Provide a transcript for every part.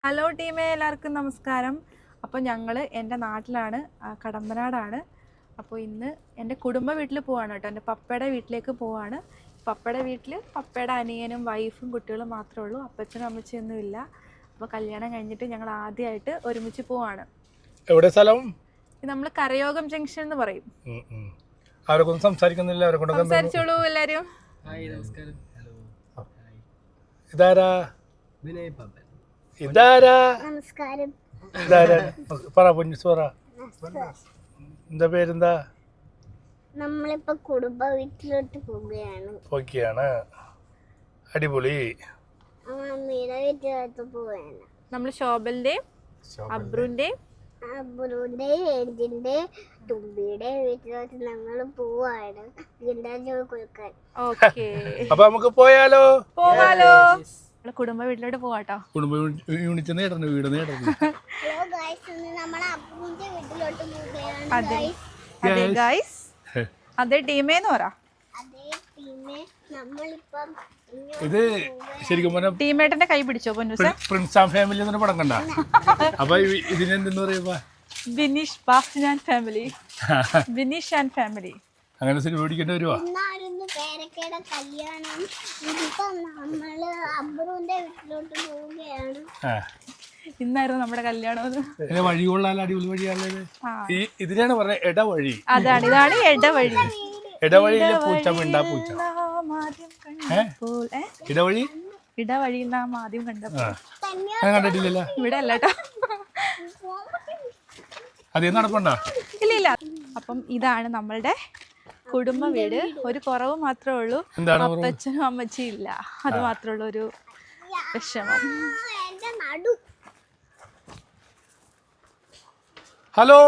Hello ടീമേ, എല്ലാവർക്കും നമസ്കാരം. അപ്പോൾ ഞങ്ങൾ എൻ്റെ നാട്ടിലാണ്, കടമ്പനാടാണ്. അപ്പോൾ ഇന്ന് എൻ്റെ കുടുംബ വീട്ടിൽ പോവാണ് കേട്ടോ. എൻ്റെ പപ്പയുടെ വീട്ടിലേക്ക് പോവാണ്. പപ്പയുടെ വീട്ടിൽ പപ്പയുടെ അനിയനും വൈഫും കുട്ടികളും മാത്രമേ ഉള്ളൂ. അപ്പച്ചനും അമ്മച്ചിയൊന്നും ഇല്ല. അപ്പോൾ കല്യാണം കഴിഞ്ഞിട്ട് ഞങ്ങൾ ആദ്യമായിട്ട് ഒരുമിച്ച് പോവാണ്. എവിടെ സ്ഥലം? നമ്മൾ കരയോഗം ജംഗ്ഷൻ എന്ന് പറയും. അവരൊന്നും സംസാരിക്കുന്നില്ല. അവരെ കൊണ്ട് സംസാരിച്ചോളൂ എല്ലാവരും. ഇതാരാ? ഇതാരാ? നമസ്കാരം. ഇതാരാ? പറ പൊന്നിസ് പറ. എന്താ പേരെന്താ? നമ്മളിപ്പോ കുടുംബ വീട്ടിലോട്ട് പോവുകയാണ്. അടിപൊളി. അമ്മയുടെ വീട്ടിലോട്ട് പോവുകയാണ്. നമ്മൾ ശോഭലിന്റെയും അബ്രുവിന്റെയും ഏഞ്ചിന്റെ തുമ്പിയുടെ വീട്ടിലോട്ട് ഞങ്ങൾ പോവാണ് കൊടുക്കാൻ. ഓക്കേ, അപ്പൊ നമുക്ക് പോയാലോ? പോവാലോ. കുടുംബ വീട്ടിലോട്ട് പോവാട്ടോ. കുടുംബ യൂണിറ്റ് നേടുന്നു, വീട് നേടുന്നു. ഹലോ ഗൈസ്, നമ്മൾ അപ്പുവിന്റെ വീട്ടിലോട്ട് പോവുകയാണ്. അതെ ഗൈസ്, അതെ ടീമേന്ന് പറ. അതേ ടീമേ, നമ്മളിപ്പം ഇത് ശരിക്കും പറഞ്ഞ ടീമേട്ടന്റെ കൈ പിടിച്ചോ പൊന്നൂസ. പ്രിൻസ് ആൻഡ് ഫാമിലി എന്നൊരു പടം കണ്ട. അപ്പൊ ഇതിനെന്തെന്ന് പറയുമ്പോ Bineesh Bastin and family, Bineesh and family. അങ്ങനെ സിനിമ പിടിക്കേണ്ടി വരുവാ. ഇന്നായിരുന്നു പേരക്കയുടെ കല്യാണം. ഇതിപ്പം നമ്മള് അബ്രുവിന്റെ വീട്ടിലോട്ട് പോവുകയാണ്. ഇന്നായിരുന്നു നമ്മുടെ കല്യാണം. വഴി കൊള്ളാലോ, അടിപൊളി വഴിയാണല്ലോ. ഇതിനാണ് പറഞ്ഞ ഇടവഴി. ഇതാണ് ഇടവഴി. ഇടവഴിയിലെ പൂച്ച മിണ്ടാ പൂച്ച. ഇടവഴി, ഇടവഴി നാം ആദ്യം കണ്ടപ്പോ. ഞാൻ കണ്ടിട്ടില്ലല്ലോ. ഇവിടെ അല്ലട്ടോ, അതേ നടക്കണ്ട. ഇല്ല. അപ്പം ഇതാണ് നമ്മളുടെ കുടുംബ വീട്. ഒരു കുറവ് മാത്രമേ ഉള്ളൂ, അപ്പച്ചനും അമ്മച്ചിയും ഇല്ല. അത് മാത്രമേ ഉള്ളൂ ഒരു വിഷമം. ഹലോ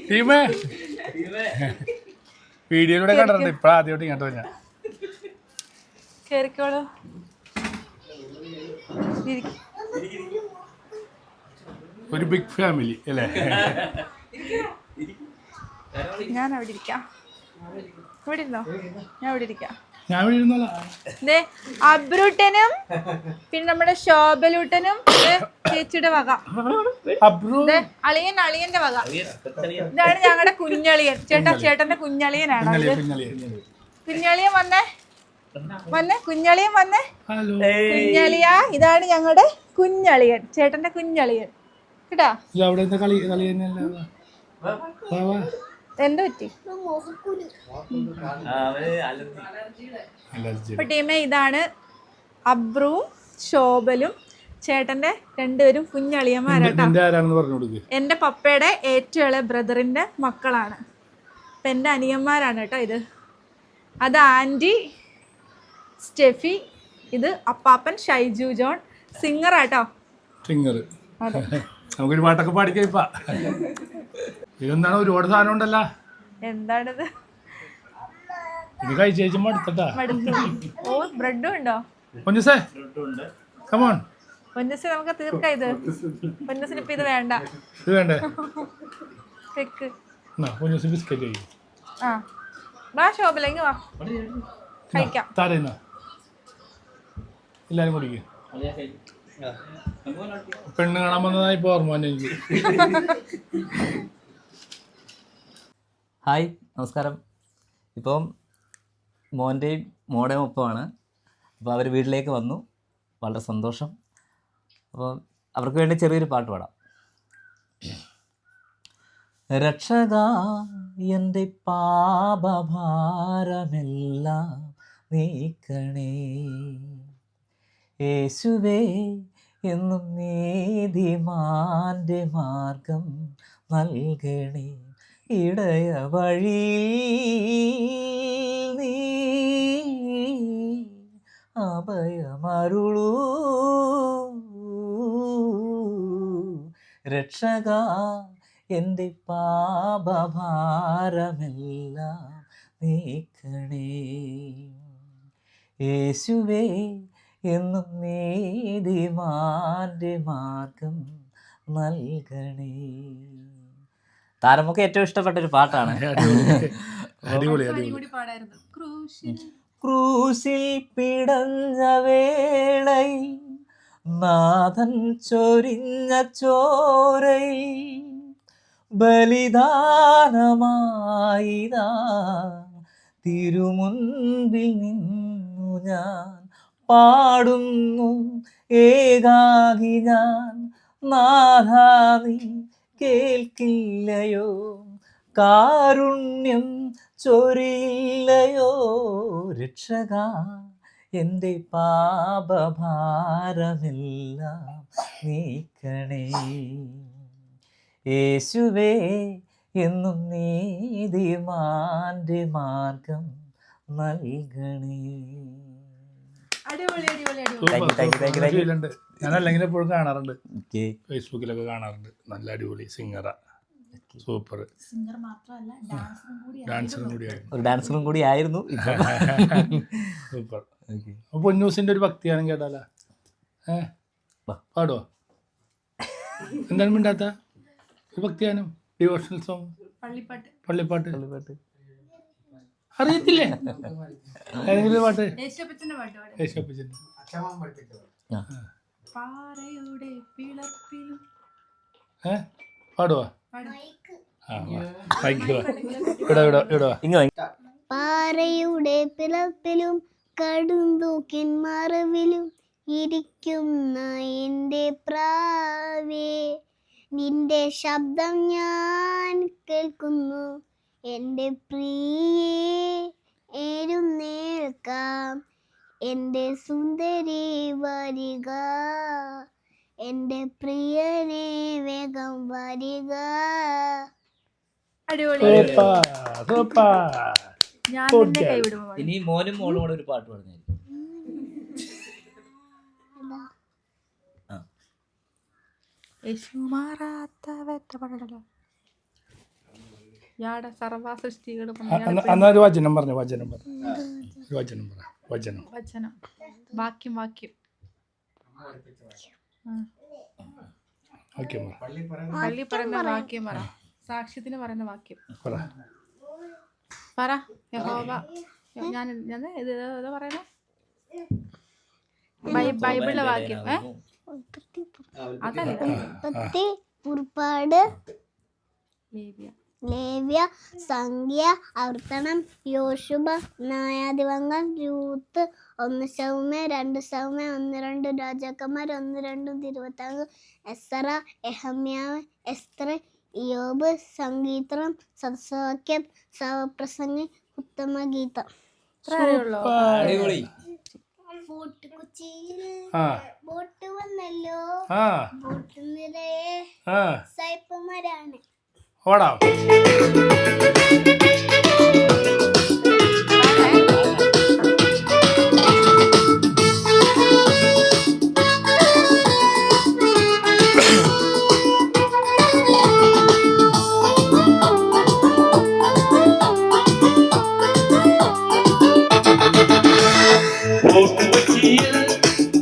ടീമേ, വീഡിയോയിലൂടെ കണ്ടിട്ടുണ്ട്, ഇപ്പഴ ആദ്യമായിട്ട് കേട്ടോ ഞാൻ. കേറിക്കോളൂ. ഒരു ബിഗ് ഫാമിലി അല്ലേ? ഞാൻ അവിടെ ഇരിക്കാം. ഇവിടെ ഇരുന്നോ? ഞാൻ ഇവിടെ ഇരിക്കാം. ഞാൻ ഇവിടെ ഇരുന്നോളാം. അബ്രൂട്ടനും പിന്നെ നമ്മുടെ ശോഭലൂട്ടനും ചേച്ചിയുടെ വക. അളിയന്റെ വക. ഇതാണ് ഞങ്ങളുടെ കുഞ്ഞളിയൻ. ചേട്ടന്റെ കുഞ്ഞളിയനാണ്. കുഞ്ഞളിയൻ വന്നേ, കുഞ്ഞളിയൻ വന്നേ. കുഞ്ഞളിയ, ഇതാണ് ഞങ്ങളുടെ കുഞ്ഞളിയൻ, ചേട്ടന്റെ കുഞ്ഞളിയൻ കേട്ടാ. എന്ത് പറ്റി? അപ്പൊ ടീമേ, ഇതാണ് അബ്രുവും ശോഭലും ചേട്ടന്റെ രണ്ടുപേരും കുഞ്ഞളിയന്മാരാട്ടോ. എന്റെ പപ്പയുടെ ഏറ്റവും ഇളയ ബ്രദറിന്റെ മക്കളാണ്. അപ്പൊ എന്റെ അനിയന്മാരാണ് കേട്ടോ ഇത്. അത് ആന്റി സ്റ്റെഫി, ഇത് അപ്പാപ്പൻ ഷൈജു ജോൺ, സിംഗറാട്ടോ. അതെ, നമുക്കൊരു പാട്ടൊക്കെ പാടിക്കഴിപ്പാ. ഇതെന്താണ്, ഒരുപാട് സാധനം ഉണ്ടല്ലോ. എന്താണിത്? ഇത് കഴിച്ചു മടുത്തട്ടാ. ഓ, ബ്രെഡും ഉണ്ടോ? പൊന്നൂസേ, കമോൺ. പൊന്നൂസ്, നമുക്ക് തീർക്കാം ഇത്. പൊന്നൂസിന് ഇപ്പൊ ഇത് വേണ്ട. ഇത് വേണ്ടേ? പൊന്നൂസ് ബിസ്ക്കറ്റ് കഴിക്കും. ആ, വാ ശോഭലെങ്കി വാ, കഴിക്കാം. താരയുന്ന എല്ലാരും കുടിക്കും. പെണ്ണ് കാണാൻ വന്നതായി ഇപ്പൊ ഓർമ്മ എനിക്ക്. ഹായ്, നമസ്കാരം. ഇപ്പം മോൻ്റെയും മോടെയും ഒപ്പമാണ്. അപ്പോൾ അവർ വീട്ടിലേക്ക് വന്നു, വളരെ സന്തോഷം. അപ്പോൾ അവർക്ക് വേണ്ടി ചെറിയൊരു പാട്ട് പാടാം. രക്ഷകാ, എൻ്റെ പാപഭാരമെല്ലാം നീക്കണേ. യേശുവേ, എന്നും നീതിമാൻ്റെ മാർഗം നൽകണേ. ഇടയ വഴി നീ അഭയമരുളൂ. രക്ഷക, എൻ്റെ പാപഭാരമെല്ലാം നീക്കണേ. യേശുവേ, എന്നും നീതിമാൻ്റെ മാർഗം നൽകണേ. താരമൊക്കെ ഏറ്റവും ഇഷ്ടപ്പെട്ട ഒരു പാട്ടാണ്. ക്രൂശിൽ പിടഞ്ഞ വേളയിൽ നാഥൻ ചൊരിഞ്ഞ ചോരയിൽ ബലിദാനമായിതാ തിരുമുൻപിൽ നിന്നു ഞാൻ പാടുന്നു ഏകാകി ഞാൻ. നാഥാ നീ കേൾക്കില്ലയോ, കാരുണ്യം ചൊരിയില്ലയോ, രക്ഷക എൻ്റെ പാപഭാരമെല്ലാം നീക്കണേ. യേശുവേ എന്നും നീതിമാന്റെ മാർഗം നൽകണേ. അടിപൊളി അടിപൊളി അടിപൊളി. ഞാൻ അല്ലെങ്കിൽ എപ്പോഴും കാണാറുണ്ട്, ഓക്കെ. ഫേസ്ബുക്കിലൊക്കെ കാണാറുണ്ട്. നല്ല അടിപൊളി സിംഗറാ, സൂപ്പർ. സിംഗർ മാത്രമല്ല ഡാൻസറും കൂടിയായിരുന്നു. ഒരു ഡാൻസറും കൂടി ആയിരുന്നു. സൂപ്പർ. അപ്പൊ പൊന്നൂസിന്റെ ഒരു ഭക്തിഗാനം കേട്ടാലാ? പാടുവോ? എന്താണ് മിണ്ടാത്ത? ഒരു ഭക്തിഗാനം, ഡിവോഷണൽ സോങ്, പള്ളിപ്പാട്ട് അറിയത്തില്ലേ? ഏതെങ്കിലും പാട്ട്? യേശുപ്പച്ചന്റെ പാട്ട് പാട്. യേശുപ്പച്ചൻ. പാറയുടെ പിളർപ്പിലും പാടുവാ? പാറയുടെ പിളർപ്പിലും കടുന്തൂക്കിൻ മറവിലും ഇരിക്കുന്ന എൻ്റെ പ്രാവേ, നിന്റെ ശബ്ദം ഞാൻ കേൾക്കുന്നു. എൻ്റെ പ്രിയേ എഴുന്നേൽക്കാം, എൻ്റെ സുന്ദരി വരിക, എൻ്റെ പ്രിയനെ വേഗം വരിക. അടിപൊളി. ഞാൻ തന്നെ കൈവിടുമോ? ഇനി മോനും മോളും കൂടെ ഒരു പാട്ട് പറഞ്ഞു. ഒരു വചനം പറഞ്ഞു. വചനം വാക്യം വാക്യം പള്ളി പറയുന്ന വാക്യം പറ. സാക്ഷ്യത്തിന് പറയുന്ന വാക്യം പറ. യഹോവ ഞാൻ ഇത് പറയുന്ന ബൈബിളിലെ വാക്യം അതല്ലേ? പുറപ്പാട്, ലേവ്യ, സംഖ്യ, ആവർത്തനം, യോശുവ, ന്യായാധിപങ്ങൾ, രൂത്ത്, 1 ശമൂവേൽ, 2 ശമൂവേൽ, 1-2 രാജാക്കന്മാർ, 1-2 തിരുവത്താങ്ക്, എസ്ര, യെഹമ്യാവ്, എസ്തർ, ഇയ്യോബ്, സംഗീതം, സദസ്യവാക്യം, സവപ്രസംഗി, ഉത്തമഗീതം. ബോട്ട് വന്നല്ലോ, ബോട്ട് നിറയെ സൈപ്പന്മാരാണ്. ഓടാം.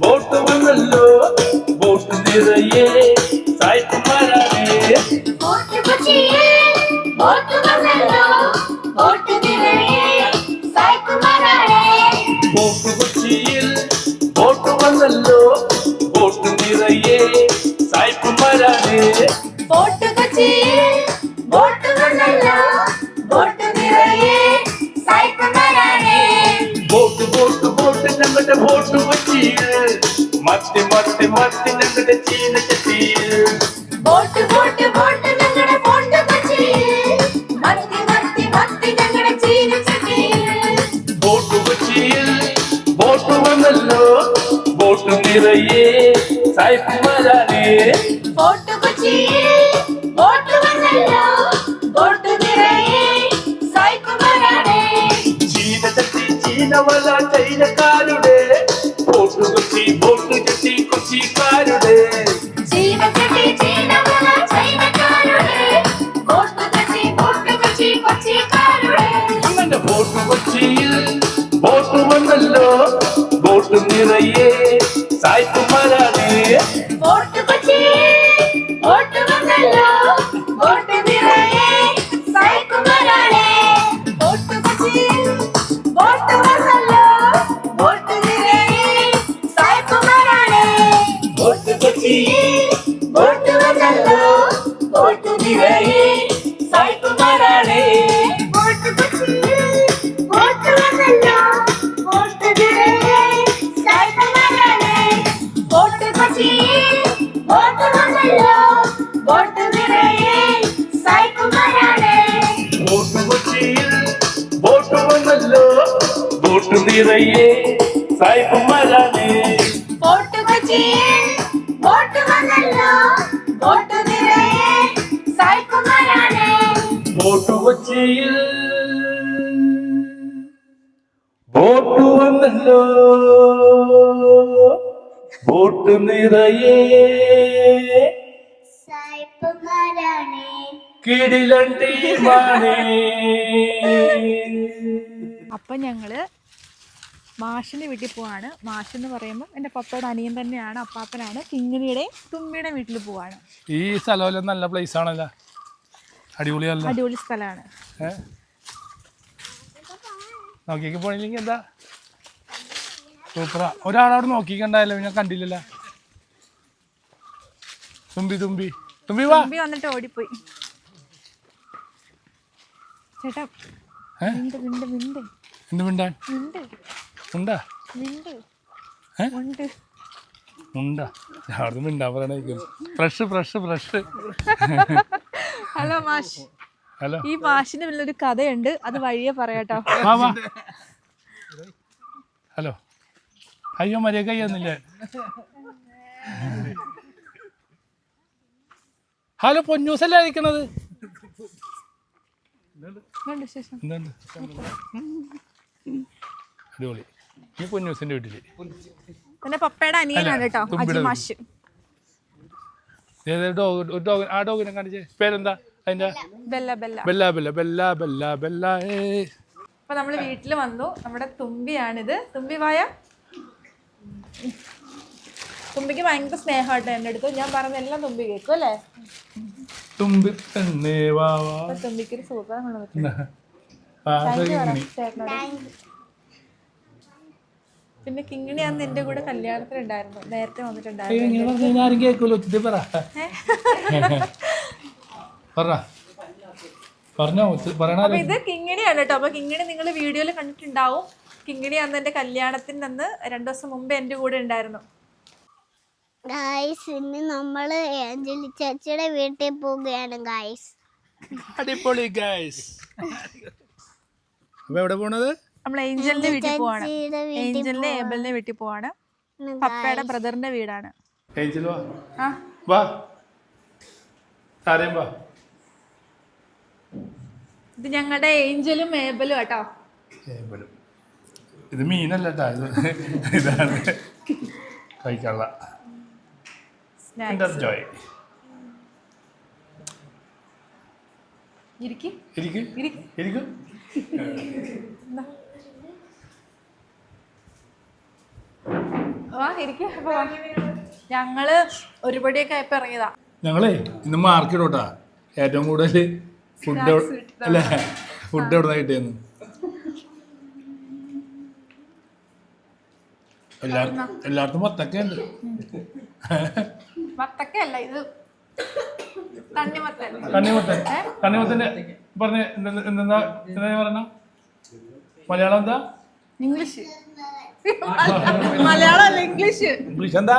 ബോട്ട് വന്നല്ലോ, ബോട്ട് നിറയെ സായിപ്പന്മാരാണ്. ബോട്ട് വന്നല്ലോ, ബോട്ട് നിറയെ സായിപ്പന്മാരാണ്. ബോട്ട് കൊച്ചിയിൽ ബോട്ട് വന്നല്ലോ, ബോട്ട് നിറയെ സായിപ്പന്മാരാണ്. ബോട്ട് കൊച്ചിയിൽ ബോട്ട് വന്നല്ലോ, ബോട്ട് നിറയെ സായിപ്പന്മാരാണ്. ബോട്ട് ബോട്ട് ബോട്ട് ഞങ്ങളുടെ ബോട്ട് കൊച്ചിയിൽ, മത്തി മത്തി മത്തി ഞങ്ങളുടെ ചീന ചട്ടിയിൽ. ബോട്ട് ബോട്ട് ബോട്ട് ഞങ്ങളുടെ ബോട്ട് കൊച്ചിയിൽ, മത്തി മത്തി മത്തി ഞങ്ങളുടെ ചീനച്ചട്ടിയിൽ. ബോട്ട് കൊച്ചിയിൽ ബോട്ട് വന്നല്ലോ, ബോട്ട് നിറയെ സായിപ്പന്മാരാണ്. ബോട്ട് കൊച്ചിയിൽ ബോട്ട് വന്നല്ലോ, ബോട്ട് നിറയെ സായിപ്പന്മാരാണ്. ചീന ചട്ടി ചീനവല ചൈനക്കാരുടെ, ബോട്ട് കൊച്ചി ബോട്ട് ചട്ടി കൊച്ചിക്കാരുടെ. ചീനച്ചട്ടി ചീനവല ചൈനക്കാരുടെ, ബോട്ട് കൊച്ചി കൊച്ചിക്കാരുടെ. അങ്ങനെ ബോട്ട് കൊച്ചിയിൽ ബോട്ട് വന്നല്ലോ, ബോട്ട് നിറയെ സായിപ്പന്മാരാണ്. ബോട്ട് കൊച്ചിയിൽ ബോട്ട് വന്നല്ലോ, ബോട്ട് നിറയെ സായിപ്പന്മാരാണ്. ബോട്ട് കൊച്ചിയിൽ ബോട്ട് വന്നല്ലോ, ബോട്ട് ബോട്ട് വന്നല്ലോ ബോട്ട് നിറയെ സായിപ്പന്മാരാണ് ബോട്ട് കൊച്ചിയിൽ ബോട്ട് വന്നല്ലോ ബോട്ട് നിറയെ സായിപ്പന്മാരാണ് ബോട്ട് കൊച്ചിയിൽ ബോട്ട് വന്നല്ലോ ബോട്ട് നിറയെ സായിപ്പന്മാരാണ് ബോട്ട് കൊച്ചിയിൽ ബോട്ട് വന്നല്ലോ ബോട്ട് നിറയെ സായിപ്പന്മാരാണ് കിടിലണ്ടിമാണേ. അപ്പം ഞങ്ങള് മാഷിൻ്റെ വീട്ടിൽ പോവാണ്. മാഷ് എന്ന് പറയുമ്പോൾ എൻ്റെ പപ്പയുടെ അനിയൻ തന്നെയാണ്, അപ്പാപ്പനാണ്. കിങ്ങിണിയുടെയും തുമ്പിയുടെ വീട്ടിൽ പോവാണ്. ഈ സ്ഥലമെല്ലാം നല്ല പ്ലേസ് ആണല്ലോ, അടിപൊളിയല്ല, അടിപൊളി സ്ഥലമാണ്. നോക്കിയൊക്കെ പോയില്ലെങ്കിൽ എന്താ സൂപ്പറാ. ഒരാളവിടെ നോക്കിക്കണ്ടായല്ലോ, ഞാൻ കണ്ടില്ലല്ലോ. തുമ്പി തുമ്പി തുമ്പി വാ. തുമ്പി വന്നിട്ട് ഓടിപ്പോയി. ചേട്ടാ വിണ്ട് വിണ്ട് വിണ്ട് എന്ത് മിണ്ടാൻ വിണ്ട് ഉണ്ടാ വിണ്ട് ഉണ്ട്. ഉണ്ടാ അവിടെ മിണ്ടാൻ പറയണ ഫ്രഷ് ഫ്രഷ് ഫ്രഷ്. ഹലോ മാഷ്. ഹലോ, ഈ മാഷിന്റെ വലിയൊരു കഥയുണ്ട്, അത് വഴിയെ പറയാട്ടോ. വാ വാ. ഹലോ, അയ്യോ മര്യാദ കയ്യൊന്നില്ലേ. ഹലോ, പൊന്നൂസല്ലേ അയക്കണത്. എന്തുണ്ട് വിശേഷം? എന്തുണ്ട് അടിപൊളി. ഈ പൊന്നൂസിന്റെ വീട്ടില് എന്റെ പപ്പയുടെ അനിയനാണ് കേട്ടോ അജി മാഷ്. ഡോഗ്, ആ ഡോഗിനെ കാണിച്ചേ, പേരെന്താ അതിന്റെ? Bella Bella Bella Bella Bella Bella Bella. അപ്പൊ നമ്മള് വീട്ടില് വന്നു. നമ്മുടെ തുമ്പിയാണിത്. തുമ്പി വായ. തുമ്പിക്ക് ഭയങ്കര സ്നേഹമാട്ടോ എൻ്റെ അടുത്ത്. ഞാൻ പറഞ്ഞെല്ലാം തുമ്പി കേൾക്കും അല്ലേ? തുമ്പി തന്നെ വാ വാ. അപ്പൊ തുമ്പിക്ക് ഒരു സുഹൃത്താൻ പിന്നെ കിങ്ങിണി അന്ന് എന്റെ കൂടെ കല്യാണത്തിനുണ്ടായിരുന്നു, നേരത്തെ വന്നിട്ടുണ്ടായിരുന്നു. ആരും കേൾക്കൂലോ, ഒത്തിരി പറ പറഞ്ഞോ പറയണ. അപ്പൊ ഇത് കിങ്ങിണിയാണ് കേട്ടോ. അപ്പൊ കിങ്ങിണി നിങ്ങൾ വീഡിയോയിൽ കണ്ടിട്ടുണ്ടാവും. കിങ്ങിണി അന്ന് എന്റെ കല്യാണത്തിന് അന്ന് 2 ദിവസം മുമ്പ് എന്റെ കൂടെ ഉണ്ടായിരുന്നു. ഗായ്സ്, ഇന്ന് നമ്മള് ഏഞ്ചലി ചേച്ചിയുടെ വീട്ടിൽ പോവുകയാണ് ഗായ്സ്. അടിപൊളി ഗൈസ്. അപ്പൊ എവിടെ പോണത്? നമ്മൾ ഏഞ്ചലിന്റെ വീട്ടിൽ പോവാണ്. ഏഞ്ചലിന്റെ ഏബലിന്റെ വീട്ടിൽ പോവാണ്. പപ്പയുടെ ബ്രദറിന്റെ വീടാണ്. ഏഞ്ചൽ വാ ആ വാ, താരയും വാ. ഇത് ഞങ്ങളുടെ ഏഞ്ചലും ഏബലും കേട്ടോ. ഏബലും. ഇത് മീനല്ല കേട്ടാ, ഇതാണ് കഴിക്കാനുള്ള ജോയ്. ഇരിക്കും. ഞങ്ങള് ഒരുപടിയൊക്കെ ആയപ്പോ ഇറങ്ങിയതാ. ഞങ്ങളേ ഇന്ന് മാർക്കറ്റോട്ടാ ഏറ്റവും കൂടുതൽ ഫുഡ് അല്ലേ, ഫുഡ് എവിടെ നിന്ന് കിട്ടിയെന്ന്. എല്ലായിടത്തും വത്തക്ക ഉണ്ട്. വത്തക്കല്ല, ഇത് തണ്ണിമത്തൻ. തണ്ണിമത്തന്റെ പറഞ്ഞ എന്താ പറഞ്ഞ മലയാളം എന്താ? ഇംഗ്ലീഷ്. മലയാളം അല്ല, ഇംഗ്ലീഷ്. ഇംഗ്ലീഷ് എന്താ?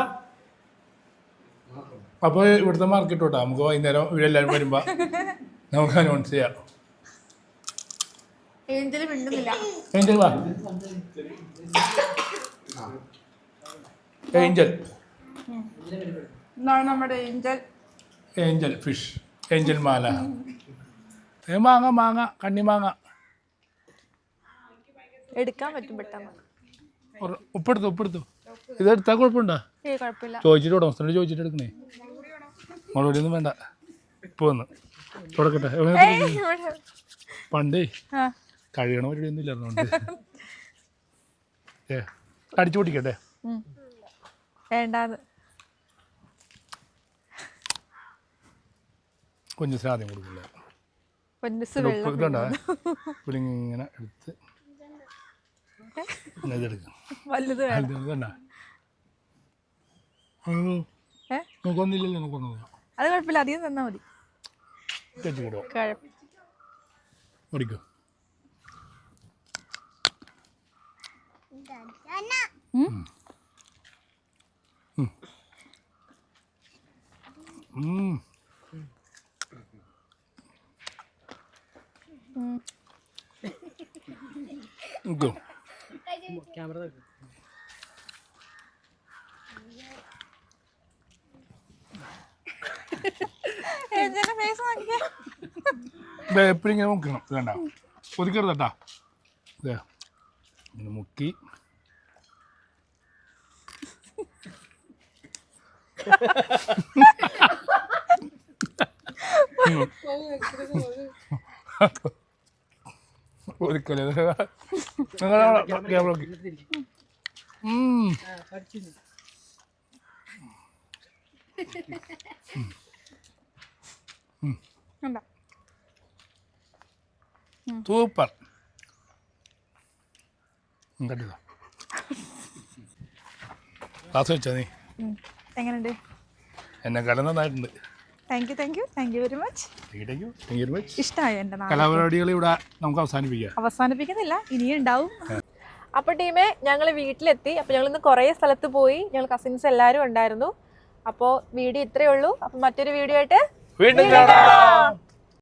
അപ്പൊ ഇവിടുത്തെ മാർക്കറ്റോട്ടാ, നമുക്ക് വൈകുന്നേരം ഇവരെല്ലാരും വരുമ്പോ നമുക്ക് അനൗൺസ് ചെയ്യാം. ഏഞ്ചൽ മിണ്ടുന്നില്ല. ഏഞ്ചൽ വാ. ഏഞ്ചൽ എന്താണ് നമ്മുടെ ഏഞ്ചൽ? ഏഞ്ചൽ ഫിഷ്, ഏഞ്ചൽ മാല. മാങ്ങ മാങ്ങ കണ്ണിമാങ്ങ എടുക്കാൻ പറ്റും പെട്ടെന്ന്. ഉപ്പെടുത്തു. ഇതെടുത്താൽ കുഴപ്പമുണ്ടോ? കുഴപ്പമില്ല. ചോദിച്ചിട്ട് ഉടമസ്ഥനോട് ചോദിച്ചിട്ട് എടുക്കണേ. മറുപടി ഒന്നും വേണ്ട, ഇപ്പൊ വന്ന് തുടക്കട്ടെ. പണ്ടേ കഴിയണ പരിപാടി ഒന്നും ഇല്ലായിരുന്നോണ്ട് അടിച്ചു പൊട്ടിക്കട്ടെ. വേണ്ടാന്ന്. കൊഞ്ച് ആദ്യം കൊടുക്കില്ല. ഇതുണ്ടാ ഇങ്ങനെ എടുത്ത് ഇതെടുക്കും. നോക്കൊന്നില്ലല്ലോ, നോക്കൊന്നും അത് കുഴപ്പമില്ല, അധികം തന്നാ മതി. തെറ്റി കൂടുമോ? ഓടിക്കോ. ഫേസ് നോക്കിയാ എപ്പോഴും ഇങ്ങനെ മുക്കണം വേണ്ട കൊതിക്കരുത് കേട്ടാ ഇങ്ങനെ മുക്കി ഒരിക്കലും ക്യാമറ കണ്ടോ സൂപ്പർ കണ്ടില്ല ക്ലാസ് വെച്ചാ നീ എങ്ങനെയുണ്ട്? എന്നെക്കാളും നന്നായിട്ടുണ്ട്. Thank you very much. ഇഷ്ടമായി എൻ്റെ നാട്. കലാപരിപാടികൾ ഇവിടെ നമുക്ക് അവസാനിപ്പിക്കുന്നില്ല, ഇനിയും ഉണ്ടാവും. അപ്പോൾ ടീമേ ഞങ്ങൾ വീട്ടിലെത്തി. അപ്പോൾ ഞങ്ങൾ ഇന്ന് കുറേ സ്ഥലത്ത് പോയി. ഞങ്ങൾ കസിൻസ് എല്ലാവരും ഉണ്ടായിരുന്നു. അപ്പോൾ വീഡിയോ ഇത്രയേ ഉള്ളൂ. അപ്പോൾ മറ്റൊരു വീഡിയോ ആയിട്ട് വീണ്ടും കാണാം.